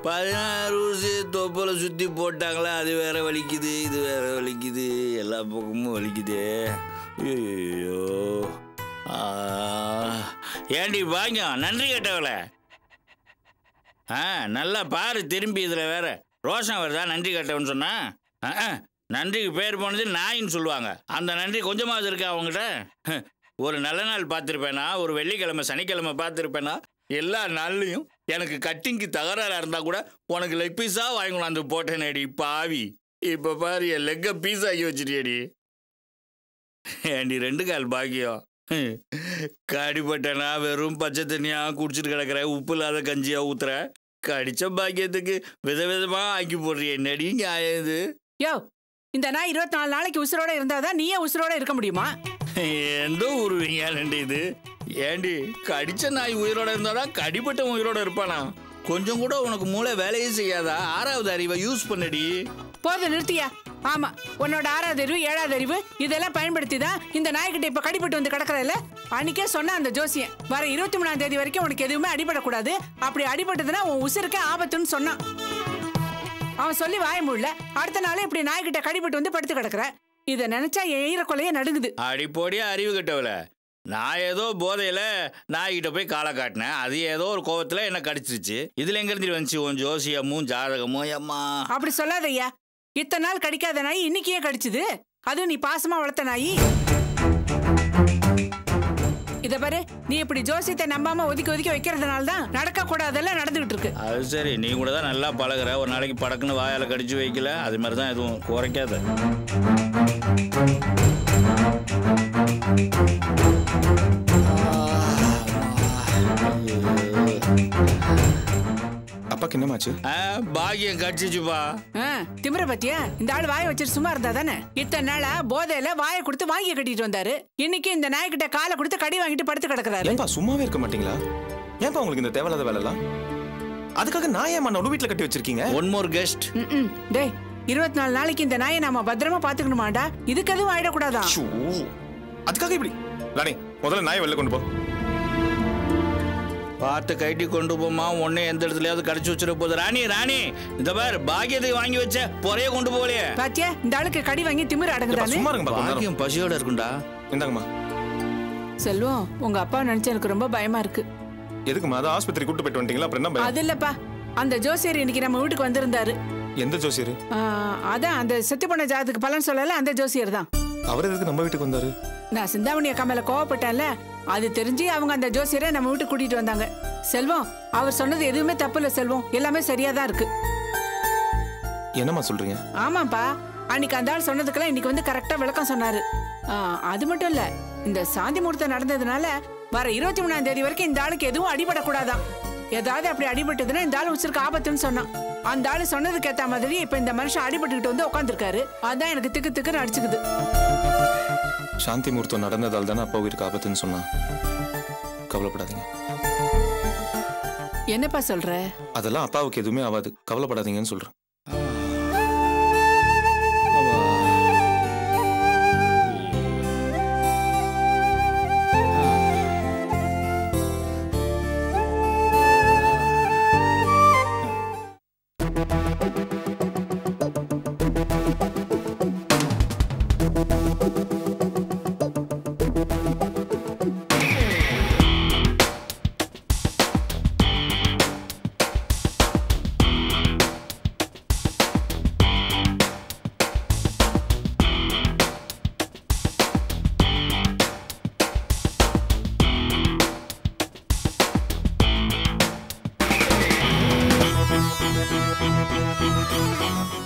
16 ஊசி தொப்பலை சுற்றி போட்டாங்களா, அது வேற வலிக்குது, இது வேற வலிக்குது, எல்லா பக்கமும் வலிக்குது. ஐயோ ஏண்டி வாங்க நன்றி கேட்டவள. நல்லா பாரு திரும்பி. இதில் வேற ரோஷம் வருதா நன்றி கேட்டவன்னு சொன்னா? நன்றிக்கு பேர் போனது நாயின்னு சொல்லுவாங்க. அந்த நன்றி கொஞ்சமாவது இருக்கா அவங்ககிட்ட? ஒரு நல்ல நாள் பார்த்துருப்பேனா, ஒரு வெள்ளிக்கிழமை சனிக்கிழமை பார்த்துருப்பேனா, எல்லா நாள்லையும் எனக்கு கட்டிங்க்கு தகராறாக இருந்தால் கூட உனக்கு லெக் பீஸாக வாங்கி கொண்டாந்து போட்டேனேடி பாவி. இப்போ பாரு என் லெக்கை பீஸ் ஆக்கி வச்சுட்டியடி. ஏண்டி 2 கால் பாக்கியம். கடிப்பட்டனா வெறும் பச்சை தண்ணியாக குடிச்சிட்டு கிடக்குற, உப்பு இல்லாத கஞ்சியாக ஊத்துற. கடிச்ச பாக்கியத்துக்கு விதவிதமாக ஆக்கி போடுறிய. என்னடி நியாயம் இது? யோ, இந்த நாய் 24 நாளைக்கு உசுரோட இருந்தாதான் நீயே உசுரோட இருக்க முடியுமா? எந்த ஒரு விஞ்ஞானண்டி இது? ஏண்டி கடிச்ச நாய் உயிரோட இருந்தாதான் கடிப்பட்ட உயிரோட இருப்பானா? கொஞ்சம் கூட உனக்கு மூளை வேலையே செய்யாதா? 6வது அறிவை யூஸ் பண்ணடி. போதும் நிறுத்தியா? ஆமா, உன்னோட 6வது அறிவு 7வது அறிவு இதெல்லாம் பயன்படுத்தி தான் இந்த நாய்கிட்ட இப்ப கடிப்பட்டு வந்து கிடக்குறதுல. அன்னைக்கே சொன்ன அந்த ஜோசியன் வர 23ஆம் தேதி வரைக்கும் உனக்கு எதுவுமே அடிபடக்கூடாது, அப்படி அடிபட்டதுன்னா உன் உசுருக்கு ஆபத்துன்னு சொன்னான். அவன் சொல்லி வாய முடியல. அடுத்த நாளே இப்படி நாய்கிட்ட கடிபட்டு வந்து படுத்து கிடக்குற. இதை நினைச்சா என் ஈரக்கொலையே நடுங்குது. அடிப்போடியா அறிவு கட்டவல. நான் ஏதோ போதையில நாய்கிட்ட போய் காலை காட்டினேன், அது ஏதோ ஒரு கோவத்துல என்ன கடிச்சிருச்சு. இதுல எங்க இருந்து வந்துச்சு உன் ஜோசியமும் ஜாதகமும்? அம்மா அப்படி சொல்லாதய்யா. இத்தனை நாள் கடிக்காத நாய் இன்னைக்கே கடிச்சுது. அதுவும் நீ பாசமா வளர்த்த நாய். இத பாரு, நீ இப்படி ஜோசியத்தை நம்பாம ஒதுக்கி ஒதுக்கி வைக்கிறதுனால தான் நடக்க கூடாதெல்லாம் நடந்துகிட்டு இருக்கு. அது சரி, நீ கூட தான் நல்லா பழகுற. ஒரு நாளைக்கு படக்குன்னு வாயால கடிச்சு வைக்கல, அது மாதிரி தான் எதுவும் குறைக்காத. அப்பாக்கு என்னமாச்சு? பாக்கியம் கடிச்சிச்சுப்பா. திமிர பத்தியா? இந்த ஆள் வாயை வச்சுட்டு சும்மா இருந்தா தானே? இத்தனை நாளா போதையில வாயை கொடுத்து வாங்கி கட்டிட்டு வந்தாரு. இன்னைக்கு இந்த நாய்கிட்ட காலை கொடுத்து கடி வாங்கிட்டு படுத்து கிடக்குறாரு. ஏன்பா சும்மாவே இருக்க மாட்டீங்களா? ஏன்பா உங்களுக்கு இந்த தேவையில்லாத வேலை எல்லாம்? அதுக்காக நான் ஏன் நடு வீட்டுல கட்டி வச்சிருக்கீங்க? One more guest. டேய், 24 நாளைக்கு இந்த நாயை நாம பத்திரமா பாத்துக்கணுமாடா. இதுக்கு எதுவும் ஆயிடக்கூடாதா? அதுக்காக இப்படி ராணி, முதல்ல நாயை வெளில கொண்டு போ. பார்த்து கைட்டி கொண்டு போமா, உடனே எந்த இடத்துலயாவது கடிச்சு வச்சிட போகுது. ராணி ராணி, இந்த பாரு பாக்கியத்தை வாங்கி வச்ச பொறைய கொண்டு போகலையே. பாத்தியா, இந்த ஆளுக்கு கடி வாங்கி திமிர அடங்குதானே. சும்மா இருங்க. பாக்கியம் பசியோட இருக்குண்டா. இந்தாங்கம்மா. செல்வம், உங்க அப்பா நினைச்சா எனக்கு ரொம்ப பயமா இருக்கு. எதுக்குமா? அது ஆஸ்பத்திரி கூட்டு போயிட்டு வந்துட்டீங்களா? அப்புறம் என்ன பயம்? அது இல்லப்பா, அந்த ஜோசியர் இன்னைக்கு நம்ம வீட்டுக்கு வந்திருந்தாரு. எந்த ஜோசியர்? அதான் அந்த செத்து போன ஜாதத்துக்கு பலன் சொல்லல அந்த ஜோசியர் தான். அவர் எதுக்கு நம்ம வீட்டுக்கு வந்தாரு? நான் சிந்தாமணி அக்கா மேல கோவப்பட்டேன்ல, அது தெரிஞ்சு அவங்க அந்த ஜோசியரை நம்ம வீட்டுக்கு கூட்டிட்டு வந்தாங்க. செல்வம், அவர் சொன்னது எதுவுமே தப்பு இல்ல செல்வம், எல்லாமே சரியா தான் இருக்கு. என்னம்மா சொல்றீங்க? ஆமாப்பா, அன்னைக்கு அந்த ஆள் சொன்னதுக்கெல்லாம் இன்னைக்கு வந்து கரெக்டா விளக்கம் சொன்னாரு. அது மட்டும் இல்ல, இந்த சாந்தி முகூர்த்தம் நடந்ததுனால வர 23ஆம் தேதி வரைக்கும் இந்த ஆளுக்கு எதுவும் அடிபடக்கூடாதான். ஏதாவது அப்படி அடிபட்டதுன்னா இந்த ஆளு உச்சிருக்கு ஆபத்துன்னு சொன்னான். அந்த ஆளு சொன்னதுக்கு ஏத்த மாதிரி இப்ப இந்த மனுஷன் அடிபட்டுக்கிட்டு வந்து உட்காந்துருக்காரு. அதான் எனக்கு திக்கு திக்குன்னு அடிச்சுக்குது. சாந்தி முகூர்த்தம் நடந்ததால் தானே அப்பா உயிருக்கு ஆபத்துன்னு சொன்னா. கவலைப்படாதீங்க. என்னப்பா சொல்ற? அதெல்லாம் அப்பாவுக்கு எதுவுமே ஆகாது, கவலைப்படாதீங்கன்னு சொல்றேன்.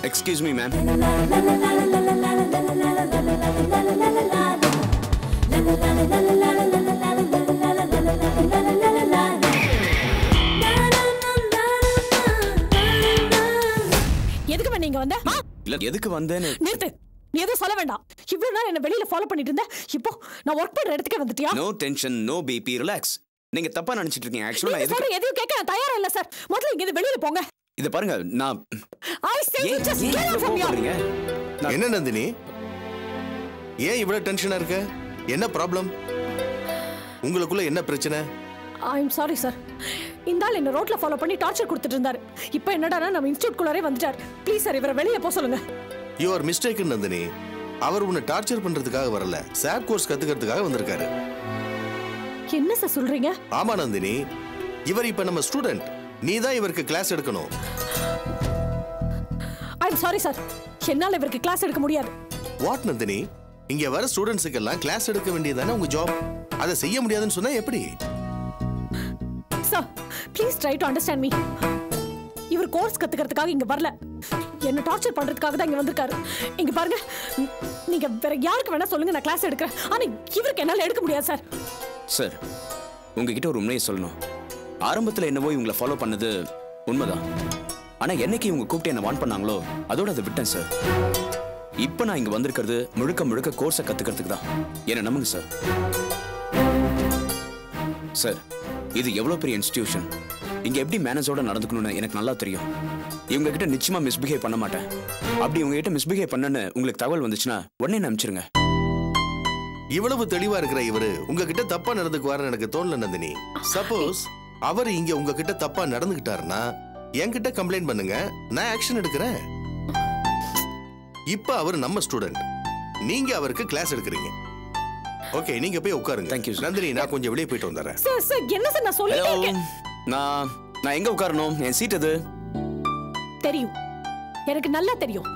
Excuse me, ma'am. எதுக்கு நீங்க வந்த? இல்ல எதுக்கு வந்தேன்னு நிறுத்து. நீ எதுவும் சொல்ல வேண்டாம். இவ்வளவு நாள் என்ன வெளியில ஃபாலோ பண்ணிட்டு இருந்த, இப்போ நான் ஒர்க் பண்ற இடத்துக்கு வந்துட்டியா? No tension, no BP, relax. நீங்க தப்பா நினைச்சிட்டு இருக்கீங்க. ஆக்சுவலா நான் எதுவும் கேட்க நான் தயாரா இல்ல சார். முதல்ல இங்க இருந்து வெளியில போங்க. இத பாருங்க, நான் I say you just get out from here. என்ன நந்தினி, ஏன் இவ்வளவு டென்ஷனா இருக்க? என்ன ப்ராப்ளம்? உங்களுக்குள்ள என்ன பிரச்சனை? I'm sorry sir. இந்த ஆள் என்ன ரோட்ல ஃபாலோ பண்ணி டார்ச்சர் கொடுத்துட்டு இருந்தாரு. இப்போ என்னடானா நம்ம இன்ஸ்டிடியூட் குள்ளரே வந்துட்டார். ப்ளீஸ் சார் இவரை வெளியே போக சொல்லுங்க. You are mistaken Nandini. அவர் உன்னை டார்ச்சர் பண்றதுக்காக வரல, சாப் கோர்ஸ் கத்துக்கிறதுக்காக வந்திருக்காரு. என்ன சார் சொல்றீங்க? ஆமா நந்தினி, இவர் இப்ப நம்ம ஸ்டூடெண்ட். நீ தான் இவருக்கு கிளாஸ் எடுக்கணும். ஐம் சாரி சார், என்னால இவருக்கு கிளாஸ் எடுக்க முடியாது. வாட் நந்தினி, இங்க வர ஸ்டூடெண்ட்ஸுக்கு எல்லாம் கிளாஸ் எடுக்க வேண்டியதானே உங்க ஜாப். அதை செய்ய முடியாதுன்னு சொன்னா எப்படி? Sir please try to understand me. இவர் கோர்ஸ் கத்துக்கிறதுக்காக இங்க வரல, என்ன டார்ச்சர் பண்றதுக்காக தான் இங்க வந்திருக்காரு. இங்க பாருங்க, நீங்க வேற யாருக்கு வேணா சொல்லுங்க, நான் கிளாஸ் எடுக்கிறேன். ஆனா இவருக்கு என்னால எடுக்க முடியாது சார். சார், உங்ககிட்ட ஒரு உண்மையை சொல்லணும். ஆரம்பத்தில் என்னவோ இவங்களை ஃபாலோ பண்ணது உண்மைதான். ஆனால் என்னைக்கு இவங்க கூப்பிட்டு என்ன வான் பண்ணாங்களோ அதோட அதை விட்டேன் சார். இப்போ நான் இங்கே வந்திருக்கிறது முழுக்க முழுக்க கோர்ஸை கற்றுக்கிறதுக்கு தான். என்ன நம்புங்க சார். சார், இது எவ்வளோ பெரிய இன்ஸ்டிடியூஷன். இங்கே எப்படி மேனேஜரோட நடந்துக்கணும்னு எனக்கு நல்லா தெரியும். இவங்க கிட்ட நிச்சயமா மிஸ்பிஹேவ் பண்ண மாட்டேன். அப்படி இவங்க கிட்ட மிஸ்பிஹேவ் பண்ணன்னு உங்களுக்கு தகவல் வந்துச்சுன்னா உடனே அனுப்பிச்சிருங்க. இவ்வளவு தெளிவா இருக்கிற இவரு உங்ககிட்ட தப்பா நடந்துக்குவாருன்னு எனக்கு தோணல நந்தினி. சப்போஸ் அவர் இங்க உங்ககிட்ட தப்பா நடந்துகிட்டாருன்னா என்கிட்ட கம்ப்ளைண்ட் பண்ணுங்க, நான் ஆக்ஷன் எடுக்கிறேன். இப்ப அவர் நம்ம ஸ்டூடெண்ட், நீங்க அவருக்கு கிளாஸ் எடுக்கிறீங்க. ஓகே, நீங்க போய் உட்காருங்க. Thank you, sir. நந்தினி, நான் கொஞ்சம் வெளியே போயிட்டு வந்துடுறேன். சார் சார் என்ன சார் நான் சொல்லிட்டே இருக்கேன். நான் எங்க உட்காரணும்? என் சீட் அது தெரியும், எனக்கு நல்லா தெரியும்.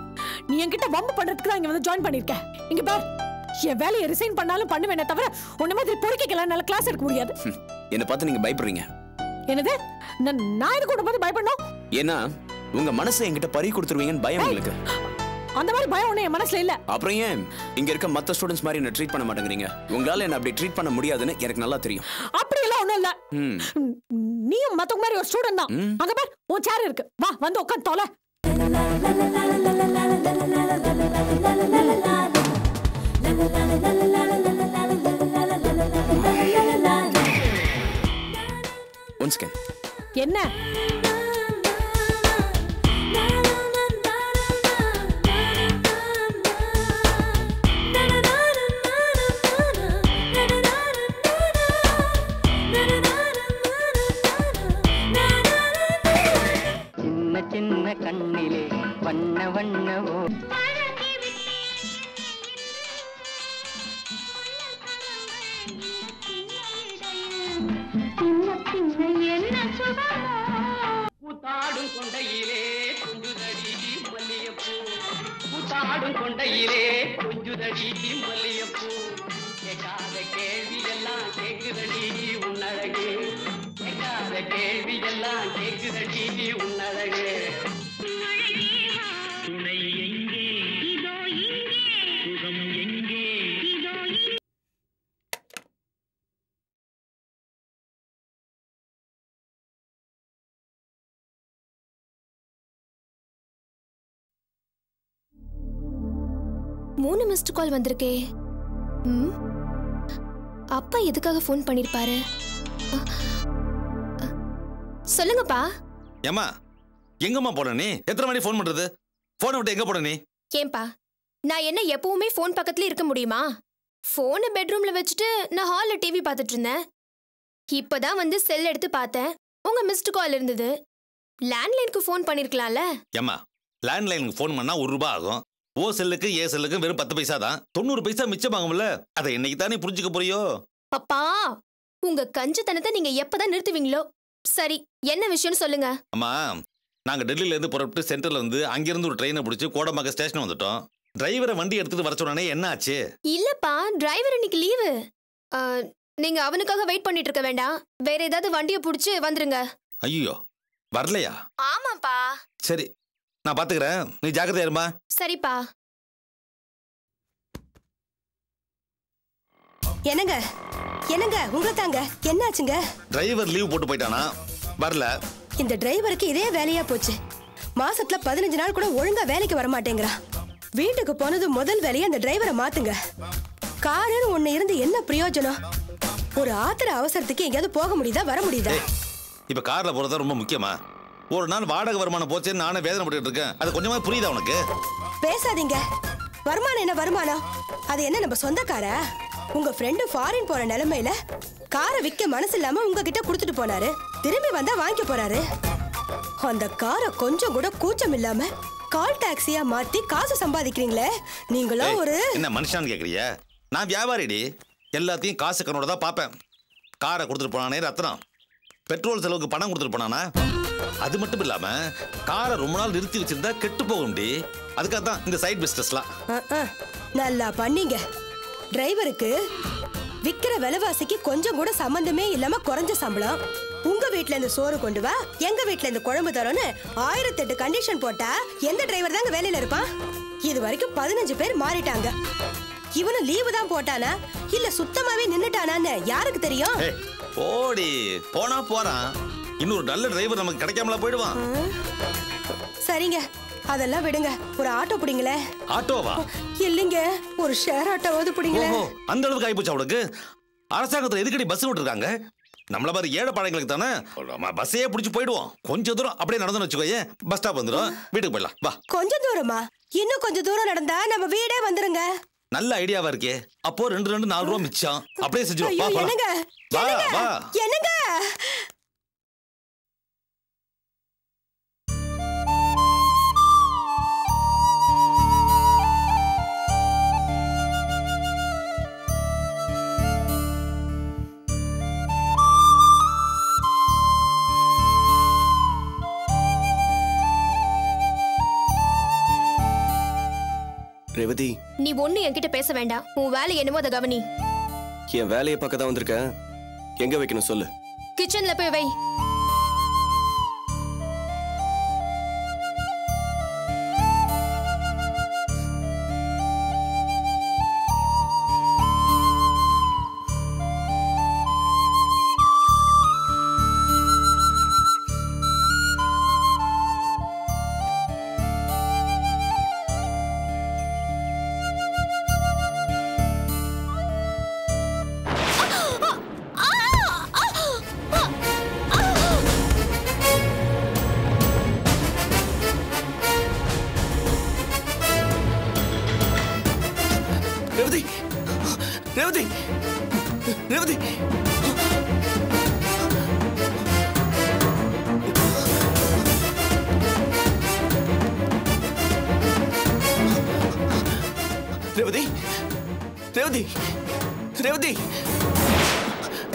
நீ என்கிட்ட வம்பு பண்றதுக்கு தான் இங்க வந்து ஜாயின் பண்ணிருக்க. இங்க பார், என் வேலையை ரிசைன் பண்ணாலும் பண்ணுவேனே தவிர உன்ன மாதிரி பொறுக்கிக்கலாம் நல்ல கிளாஸ் எடுக்க முடியாது. என்ன பார்த்து நீங்க பயப்படுறீங்க. என்னது? நான் இது கூட பார்த்து பயப்படணும்? ஏன்னா உங்க மனசை என்கிட்ட பறி கொடுத்துருவீங்கன்னு பயம் உங்களுக்கு. அந்த மாதிரி பயம் ஒண்ணு என் மனசுல இல்ல. அப்புறம் ஏன் இங்க இருக்க மத்த ஸ்டூடண்ட்ஸ் மாதிரி என்ன ட்ரீட் பண்ண மாட்டேங்கிறீங்க? உங்களால என்ன அப்படி ட்ரீட் பண்ண முடியாதுன்னு எனக்கு நல்லா தெரியும். அப்படி எல்லாம் ஒண்ணும் இல்ல. நீயும் மத்தவங்க மாதிரி ஒரு ஸ்டூடண்ட் தான். அங்க பார், உன் சேர் இருக்கு, வா வந்து உட்கார்ந்து தொலை. One second. என்ன? சின்ன சின்ன கண்ணிலே வண்ண வண்ணவோ கூத்தாடும் கொண்டையிலே கொஞ்சுதடி மல்லியப்பூ, கூத்தாடும் கொண்டையிலே கொஞ்சுதடி மல்லியப்பூ. கேட்காத கேள்வி எல்லாம் கேக்குதடி உன்னழகு, கேட்காத கேள்வி எல்லாம் கேக்குதடி உன்னழகு. துணை எங்கே இதோ இங்கே, சுகம் எங்கே இதோ இங்கே. மூணு மிஸ்டு கால் வந்திருக்கே. அப்பா எதுக்காக ஃபோன் பண்ணிருப்பாரு? சொல்லுங்கப்பா. ஏமா எங்கம்மா போன நீ? எத்தனை மணி ஃபோன் பண்றது? போனை விட்டு எங்க போன நீ? ஏன்பா, நான் என்ன எப்பவுமே ஃபோன் பக்கத்துல இருக்க முடியுமா? ஃபோனை பெட்ரூம்ல வச்சுட்டு நான் ஹால்ல டிவி பார்த்துட்டு இருந்தேன். இப்பதான் வந்து செல் எடுத்து பார்த்தேன், உங்க மிஸ்டு கால் இருந்தது. லேண்ட்லைனுக்கு ஃபோன் பண்ணிருக்கலாம்ல. ஏமா, லேண்ட்லைனுக்கு ஃபோன் பண்ணா 1 ரூபாய் ஆகும். ஓ செல்லுக்கு ஏ செல்லுக்கு வெறும் 10 பைசா தான். 90 பைசா மிச்சமாகும்ல. அதை என்னைக்கு தானே புரிஞ்சுக்க போறியோ? அப்பா, உங்க கஞ்சத்தனத்தை நீங்க எப்பதான் நிறுத்துவீங்களோ? சரி, என்ன விஷயம்னு சொல்லுங்க. அம்மா, நாங்க டெல்லியில இருந்து புறப்பட்டு சென்ட்ரல் வந்து அங்கிருந்து ஒரு ட்ரெயினை பிடிச்சி கோடம்பாக்கம் ஸ்டேஷன் வந்துட்டோம். டிரைவரை வண்டி எடுத்துட்டு வர சொன்னானே, என்ன ஆச்சு? இல்லப்பா, டிரைவர் இன்னைக்கு லீவு. நீங்க அவனுக்காக வெயிட் பண்ணிட்டு இருக்க வேண்டாம், வேற ஏதாவது வண்டியை பிடிச்சு வந்துருங்க. ஐயோ, வரலையா? ஆமாப்பா. சரி, நான் பாத்துக்கிறேன், நீ ஜாக்கிரதையா இருமா. சரிப்பா. என்னங்க என்னங்க உங்களுக்காங்க என்னாச்சுங்க? டிரைவர் லீவ் போட்டு போயிட்டானா, வரல. இந்த டிரைவருக்கு இதே வேலையா போச்சு. மாசத்துல 15 நாள் கூட ஒழுங்கா வேலைக்கு வர மாட்டேங்கிறான். வீட்டுக்கு போனது முதல் வேலையை அந்த டிரைவரை மாத்துங்க. காருன்னு ஒண்ணு இருந்து என்ன பிரயோஜனம்? ஒரு ஆத்திர அவசரத்துக்கு எங்கேயாவது போக முடியுதா, வர முடியுதா? இப்ப கார்ல போறதா ரொம்ப முக்கியமா? ஒரு நாள் வாடகை வருமானம் போச்சேன்னு நானே வேதனை பட்டுட்டு இருக்கேன். அது கொஞ்சமா புரியுதா உனக்கு? பேசாதீங்க. வருமானம் என்ன வருமானம்? அது என்ன நம்ம சொந்த காரா? உங்க ஃப்ரெண்டு ஃபாரின் போற நிலைமையில காரை விற்க மனசு இல்லாம உங்ககிட்ட கொடுத்துட்டு போனாரு. திரும்பி வந்தா வாங்கிக்க போறாரு. அந்த காரை கொஞ்சம் கூட கூச்சம் இல்லாம கால் டாக்ஸியா மாத்தி காசு சம்பாதிக்கிறீங்களே, நீங்களும் ஒரு என்ன மனுஷான்னு கேக்குறியா? நான் வியாபாரிடி, எல்லாத்தையும் காசு கண்ணோட தான் பார்ப்பேன். காரை கொடுத்துட்டு போனானே ரத்னம், பெட்ரோல் செலவுக்கு பணம் கொடுத்துட்டு போனானா? அது மட்டும் இல்லாம காரை ரொம்ப நாள் நிறுத்தி வச்சிருந்தா கெட்டு போகும்டி. அதுக்காக தான் இந்த சைட் பிசினஸ்லாம். நல்லா பண்ணீங்க. டிரைவருக்கு விக்கிற விலைவாசிக்கு கொஞ்சம் கூட சம்பந்தமே இல்லாம குறைஞ்ச சம்பளம். உங்க வீட்ல இருந்து சோறு கொண்டு வா, எங்க வீட்ல இருந்து குழம்பு தரோன்னு 1008 கண்டிஷன் போட்டா எந்த டிரைவர் தாங்க வேலையில இருப்பான்? இது வரைக்கும் 15 பேர் மாறிட்டாங்க. இவனும் லீவு தான் போட்டானா இல்ல சுத்தமாவே நின்னுட்டானான்னு யாருக்கு தெரியும்? ஓடி போனா போறான், இன்னொரு நல்ல டிரைவர் நமக்கு கிடைக்காமல போயிடுவான். சரிங்க, அதெல்லாம் விடுங்க. ஒரு ஆட்டோ பிடிங்களே. ஆட்டோவா? இல்லைங்க, ஒரு ஷேர் ஆட்டோவாவது பிடிங்களே. அந்த அளவுக்கு ஆயிப்போச்சு அவனுக்கு. அரசாங்கத்துல எதுக்கடி பஸ் விட்டுருக்காங்க? நம்மள மாதிரி ஏழை பாளையங்களுக்கு தானே பஸ்ஸே பிடிச்சி போயிடுவோம். கொஞ்சம் தூரம் அப்படியே நடந்து வச்சுக்கோயே, பஸ் ஸ்டாப் வந்துடும், வீட்டுக்கு போயிடலாம். வா. கொஞ்சம் தூரமா? இன்னும் கொஞ்சம் தூரம் நடந்தா நம்ம வீடே வந்துருங்க. நல்ல ஐடியாவா இருக்கே. அப்போ 2 4 ரூபா மிச்சம். அப்படியே செஞ்சிரும். வா என்னங்க வா வா. என்னங்க ரேவதி, நீ ஒண்ணு என்கிட்ட பேச வேண்டாம். உன் வேலை என்னமோ அதை கவனி. என் வேலையை பார்க்க தான் வந்திருக்கேன். எங்க வைக்கணும் சொல்லு. கிச்சன்ல போய் வை. ரேவதி, ரேவதி, ரேவதி, ரேவதி,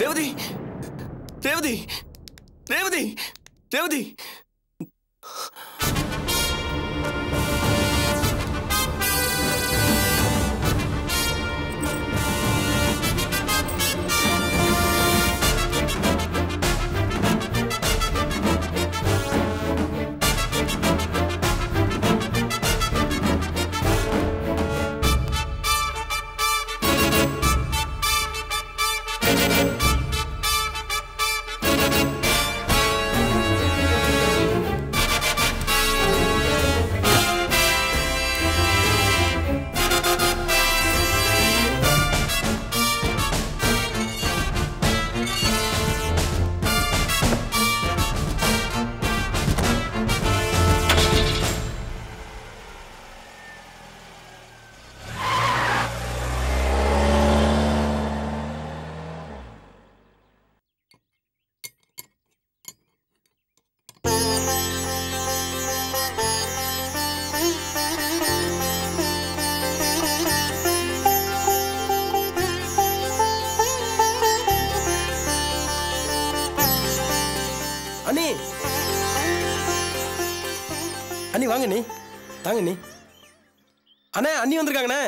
ரேவதி, ரேவதி, ரேவதி, ரேவதி, ரேவதி. அண்ணி வாங்க நீ, தாங்க நீ. அண்ணே, அண்ணி வந்திருக்காங்கண்ணே.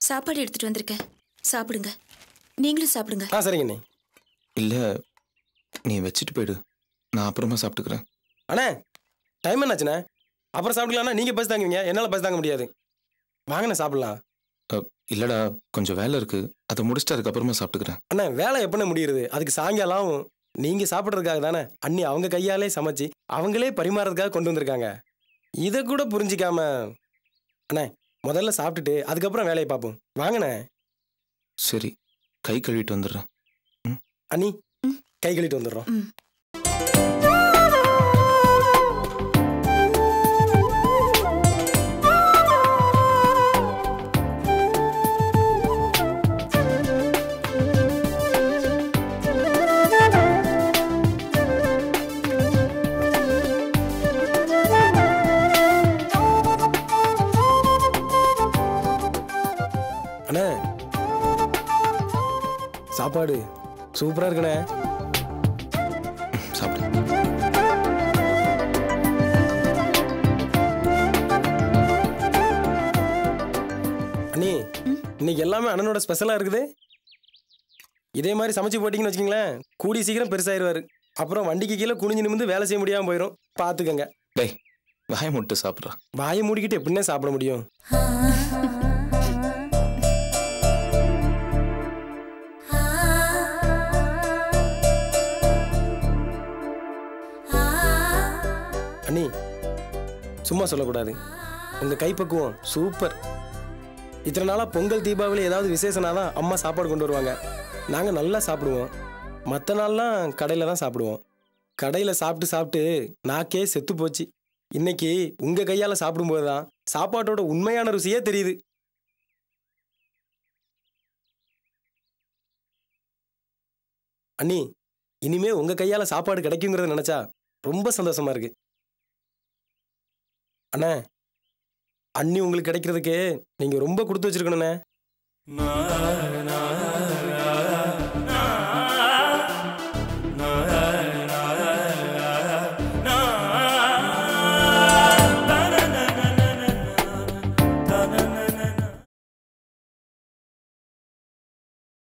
சாப்பாடு எடுத்துட்டு வந்திருக்கேன், சாப்பிடுங்க. நீங்களும் சாப்பிடுங்க. சரிங்க நீ. இல்ல, நீ வச்சுட்டு போயிடு, நான் அப்புறமா சாப்பிட்டுக்கிறேன். அண்ணே, டைம் என்னாச்சுண்ணே? அப்புறம் சாப்பிடலாம்னா நீங்க பஸ் தாங்குவீங்க, என்னால பஸ் தாங்க முடியாது. வாங்கண்ணே சாப்பிடலாம். இல்லடா, கொஞ்சம் வேலை இருக்கு, அதை முடிச்சுட்டு அதுக்கப்புறமா சாப்பிட்டுக்கிறேன். அண்ணா, வேலை எப்பண்ணே முடியுது? அதுக்கு சாயங்காலம் ஆகும். நீங்க சாப்பிட்றதுக்காக தானே அண்ணி அவங்க கையாலே சமைச்சு அவங்களே பரிமாறதுக்காக கொண்டு வந்திருக்காங்க. இதை கூட புரிஞ்சிக்காம அண்ணே முதல்ல சாப்பிட்டுட்டு அதுக்கப்புறம் வேலையை பார்ப்போம் வாங்கண்ணே. சரி கை கழுவிட்டு வந்துடுறேன். அண்ணி கை கழுவிட்டு வந்துடுறோம். அண்ணே சாப்பாடு சூப்பரா இருக்குண்ணே. சாப்பிடு. அண்ணி இன்னைக்கு எல்லாமே அண்ணனோட ஸ்பெஷலா இருக்குது. இதே மாதிரி சமைச்சு போட்டிங்கன்னு வச்சுக்கீங்களேன் கூடி சீக்கிரம் பெருசாயிருவாரு. அப்புறம் வண்டிக்கு கீழே குனிஞ்சு நிமிந்து வேலை செய்ய முடியாம போயிடும். பார்த்துக்கங்க. டேய் வாயை மூட்டு சாப்பிட்றா. வாயை மூடிக்கிட்டு எப்படின்னே சாப்பிட முடியும்? அண்ணி சும்மா சொல்லக்கூடாது. உங்க கைப்பக்குவம் சூப்பர். இத்தனை நாளா பொங்கல் தீபாவளி ஏதாவது விசேஷனா தான் அம்மா சாப்பாடு கொண்டு வருவாங்க. நாங்க நல்லா சாப்பிடுவோம். மற்ற நாள்லாம் கடையில தான் சாப்பிடுவோம். கடையில சாப்பிட்டு சாப்பிட்டு நாக்கே செத்து போச்சு. இன்னைக்கு உங்க கையால சாப்பிடும்போது தான் சாப்பாட்டோட உண்மையான ருசியே தெரியுது. அண்ணி இனிமே உங்க கையால சாப்பாடு கிடைக்குங்கிறத நினைச்சா ரொம்ப சந்தோஷமா இருக்கு. அண்ணே அண்ணி உங்களுக்கு கிடைக்கிறதுக்கு நீங்க ரொம்ப கொடுத்து வச்சிருக்கணும்ண்ணே.